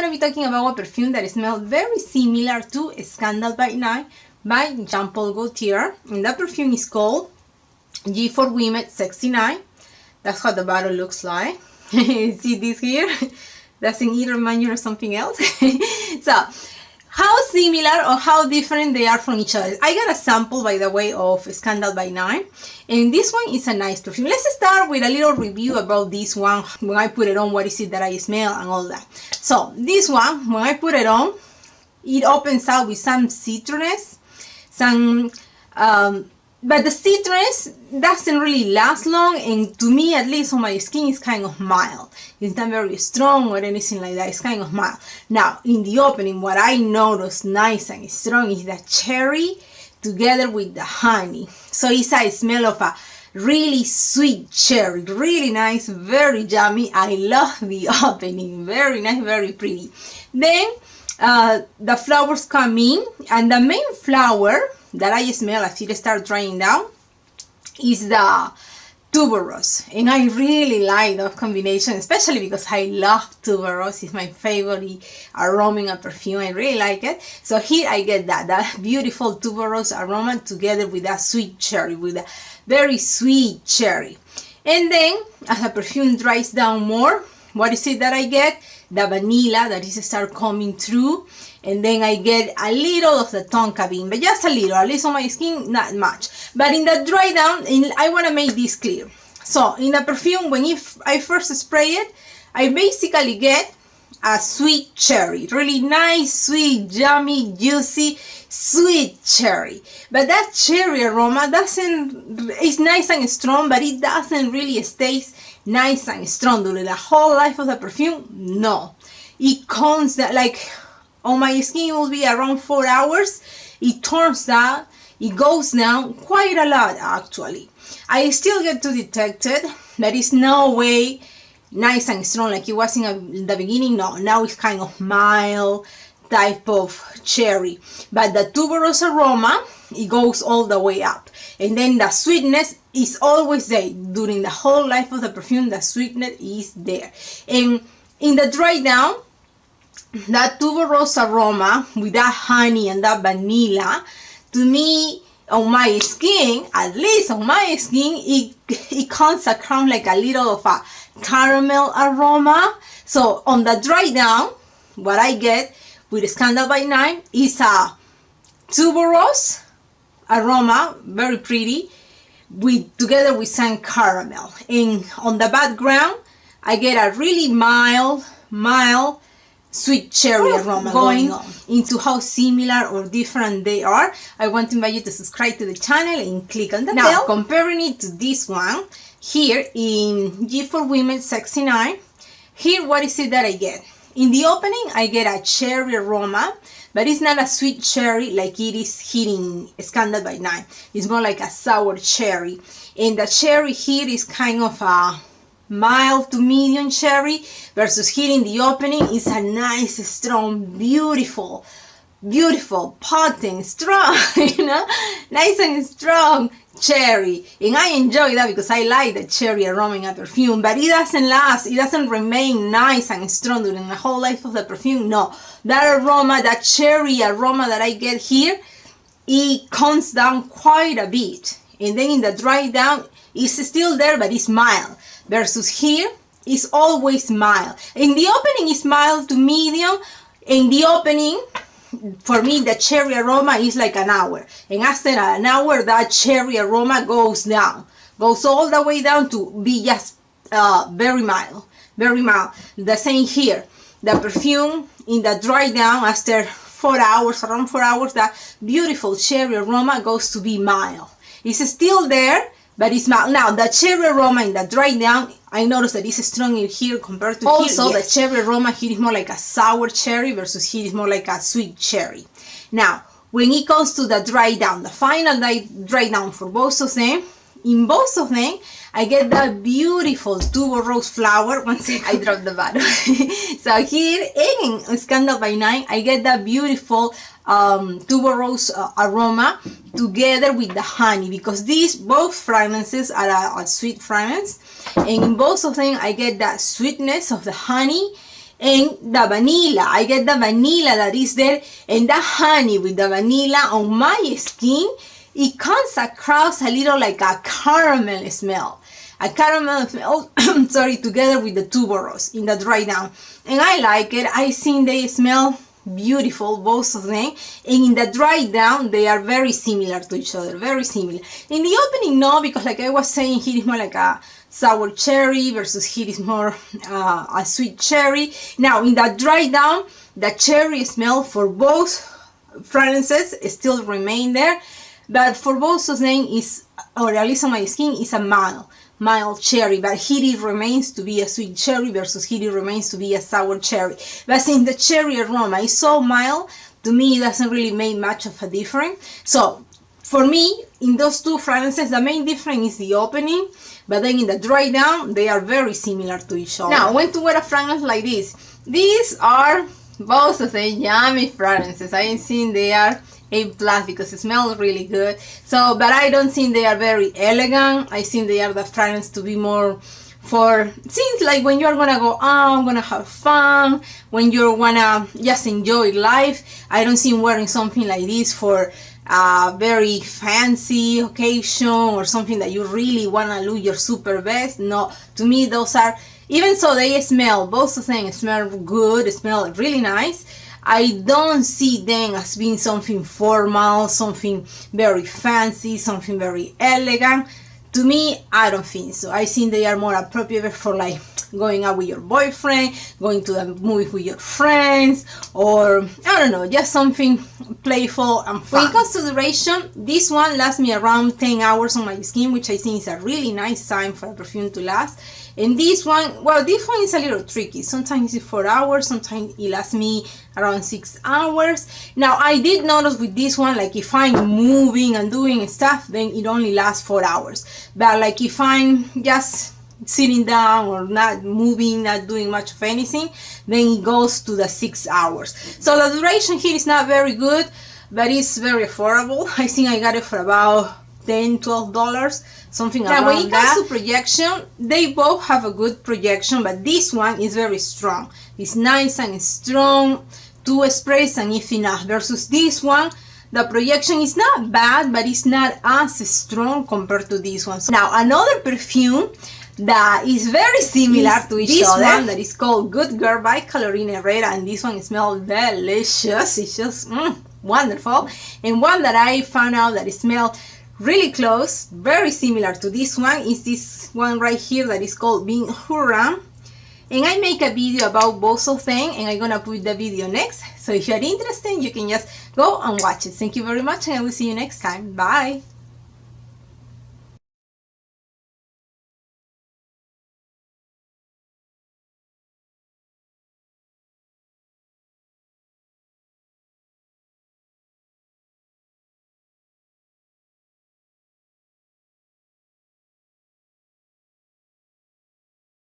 to be talking about a perfume that smells very similar to Scandal by Night by Jean Paul Gaultier. And that perfume is called G for Women 69. That's how the bottle looks like. See this here? Doesn't it remind you of something else? So, how similar or how different they are from each other. I got a sample, by the way, of Scandal by Night, and this one is a nice perfume. Let's start with a little review about this one. When I put it on, what is it that I smell and all that. So this one, when I put it on, it opens out with some citrus, but the citrus doesn't really last long, and to me, at least on my skin, it's kind of mild. It's not very strong or anything like that. It's kind of mild. Now, in the opening, what I noticed nice and strong is the cherry together with the honey. So it's a smell of a really sweet cherry. Really nice, very yummy. I love the opening. Very nice, very pretty. Then the flowers come in, and the main flower that I smell as it starts drying down is the tuberose, and I really like that combination, especially because I love tuberose. It's my favorite aroma in a perfume. I really like it. So here I get that beautiful tuberose aroma together with that sweet cherry, with a very sweet cherry. And then as the perfume dries down more, what is it that I get? The vanilla that is start coming through, and then I get a little of the tonka bean, but just a little, at least on my skin, not much. But in the dry down, I want to make this clear. So in the perfume, when I first spray it, I basically get a sweet cherry, really nice, sweet, yummy, juicy, sweet cherry. But that cherry aroma it's nice and strong, but it doesn't really stay nice and strong during the whole life of the perfume. No, it comes that, like, on my skin it will be around 4 hours. It turns down, it goes down quite a lot actually. I still get to detect it. There is no way nice and strong like it was in the beginning. No, now it's kind of mild type of cherry, but the tuberose aroma, it goes all the way up, and then the sweetness is always there during the whole life of the perfume. The sweetness is there, and in the dry down, that tuberose aroma with that honey and that vanilla, to me, on my skin, at least on my skin, it comes across like a little of a caramel aroma. So on the dry down, what I get with Scandal by Night is a tuberose aroma, very pretty, together with some caramel. And on the background, I get a really mild sweet cherry aroma. Going on into how similar or different they are, I want to invite you to subscribe to the channel and click on the bell. Now, comparing it to this one here in G for Women 69, here what is it that I get? In the opening, I get a cherry aroma, but it's not a sweet cherry like it is here in Scandal by Night. It's more like a sour cherry, and the cherry here is kind of a mild to medium cherry, versus here in the opening is a nice, strong, beautiful, potent, strong, nice and strong cherry. And I enjoy that because I like the cherry aroma in a perfume, but it doesn't last, it doesn't remain nice and strong during the whole life of the perfume. No, that aroma, that cherry aroma that I get here, it comes down quite a bit, and then in the dry down, it's still there, but it's mild. Versus here, it's always mild. In the opening, it's mild to medium. In the opening, for me, the cherry aroma is like an hour. And after an hour, that cherry aroma goes down. Goes all the way down to be just very mild. Very mild. The same here. The perfume in the dry down, after 4 hours, around 4 hours, that beautiful cherry aroma goes to be mild. It's still there, but it's mild. Now, the cherry aroma in the dry down, I noticed that it's stronger here compared to here. Also, yes, the cherry aroma here is more like a sour cherry versus here is more like a sweet cherry. Now, when it comes to the dry down, the final dry down for both of them, in both of them, I get that beautiful tuberose flower. One second, I dropped the bottle. So here in Scandal by Night, I get that beautiful tuberose aroma together with the honey, because these both fragrances are a sweet fragrance, and in both of them I get that sweetness of the honey and the vanilla. I get the vanilla that is there, and the honey with the vanilla on my skin, it comes across a little like a caramel smell. A caramel smell, sorry, together with the tuberose in the dry down. And I like it. I think they smell beautiful, both of them, and in the dry down they are very similar to each other, very similar. In the opening, no, because like I was saying, here is more like a sour cherry versus here is more a sweet cherry. Now in the dry down, the cherry smell for both fragrances still remain there, but for both of them is, or at least on my skin, is a mild cherry, but here it remains to be a sweet cherry versus here it remains to be a sour cherry. But since the cherry aroma is so mild, to me it doesn't really make much of a difference. So for me, in those two fragrances, the main difference is the opening, but then in the dry down, they are very similar to each other. Now, when to wear a fragrance like this? These are both of them yummy fragrances. I think they are A+ because it smells really good. So, but I don't think they are very elegant. I think they are the fragrance to be more for, seems like when you're gonna go out, gonna have fun, when you're gonna just enjoy life. I don't see wearing something like this for a very fancy occasion or something that you really wanna look your super best. No, to me those are, even so they smell, both of them smell good, smell really nice, I don't see them as being something formal, something very fancy, something very elegant. To me, I don't think so. I think they are more appropriate for like going out with your boyfriend, going to the movies with your friends, or I don't know, just something playful and fun. When it comes to duration, this one lasts me around 10 hours on my skin, which I think is a really nice time for a perfume to last. And this one, well, this one is a little tricky. Sometimes it's 4 hours, sometimes it lasts me around 6 hours. Now, I did notice with this one, like if I'm moving and doing stuff, then it only lasts 4 hours. But like if I'm just sitting down or not moving, not doing much of anything, then it goes to the 6 hours. So the duration here is not very good, but it's very affordable. I think I got it for about $10-12, something around that. Now when it comes to projection, they both have a good projection, but this one is very strong. It's nice and strong, 2 sprays and if enough, versus this one, the projection is not bad, but it's not as strong compared to this one. So now another perfume that is very similar to each other, one that is called Good Girl by Carolina Herrera, and this one smells delicious. It's just wonderful. And one that I found out that it smells really close, very similar to this one, is this one right here that is called Bin Hurram. And I make a video about both of them, and I'm gonna put the video next. So if you're interested, you can just go and watch it. Thank you very much, and I will see you next time. Bye.